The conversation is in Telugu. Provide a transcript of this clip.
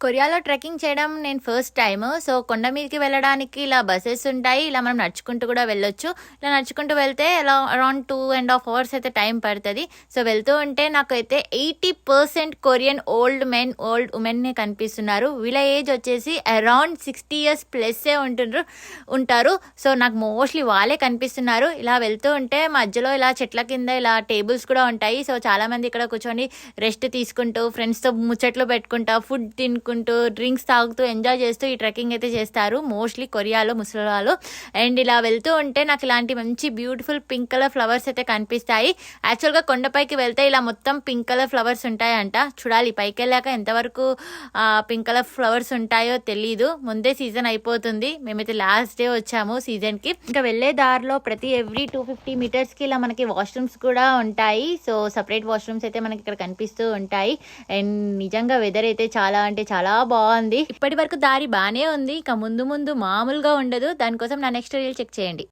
కొరియాలో ట్రెక్కింగ్ చేయడం నేను ఫస్ట్ టైమ్. సో, కొండ మీదకి వెళ్ళడానికి ఇలా బసెస్ ఉంటాయి. ఇలా మనం నడుచుకుంటూ కూడా వెళ్ళొచ్చు. ఇలా నడుచుకుంటూ వెళ్తే అరౌండ్ 2.5 అవర్స్ అయితే టైం పడతది. సో, వెళ్తూ ఉంటే నాకైతే 80% కొరియన్ ఓల్డ్ మెన్, ఓల్డ్ ఉమెన్‌నే కనిపిస్తున్నారు. వీళ్ళ ఏజ్ వచ్చేసి అరౌండ్ 60 ఇయర్స్ ప్లస్సే ఉంటారు. సో, నాకు మోస్ట్‌లీ వాళ్ళే కనిపిస్తున్నారు. ఇలా వెళ్తూ ఉంటే మధ్యలో ఇలా చెట్ల కింద ఇలా టేబుల్స్ కూడా ఉంటాయి. సో, చాలామంది ఇక్కడ కూర్చొని రెస్ట్ తీసుకుంటూ, ఫ్రెండ్స్‌తో ముచ్చట్లు పెట్టుకుంటా, ఫుడ్ తినుకుంటూ, డ్రింక్స్ తాగుతూ, ఎంజాయ్ చేస్తూ ఈ ట్రెక్కింగ్ అయితే చేస్తారు మోస్ట్లీ కొరియాలో, ముసలివాళ్ళు. అండ్ ఇలా వెళ్తూ ఉంటే నాకు ఇలాంటి మంచి బ్యూటిఫుల్ పింక్ కలర్ ఫ్లవర్స్ అయితే కనిపిస్తాయి. యాక్చువల్గా కొండపైకి వెళ్తే ఇలా మొత్తం పింక్ కలర్ ఫ్లవర్స్ ఉంటాయంట. చూడాలి పైకి వెళ్ళాక ఎంతవరకు పింక్ కలర్ ఫ్లవర్స్ ఉంటాయో తెలీదు. ముందే సీజన్ అయిపోతుంది. మేమైతే లాస్ట్ డే వచ్చాము సీజన్కి. ఇంకా వెళ్ళే దారిలో ప్రతి ఎవ్రీ 250 మీటర్స్కి ఇలా మనకి వాష్రూమ్స్ కూడా ఉంటాయి. సో, సపరేట్ వాష్రూమ్స్ అయితే మనకి ఇక్కడ కనిపిస్తూ ఉంటాయి. అండ్ నిజంగా వెదర్ అయితే చాలా అంటే చాలా బాగుంది. ఇప్పటి వరకు దారి బాగానే ఉంది. ఇక ముందు ముందు మామూలుగా ఉండదు. దానికోసం నా నెక్స్ట్ రీల్ చెక్ చేయండి.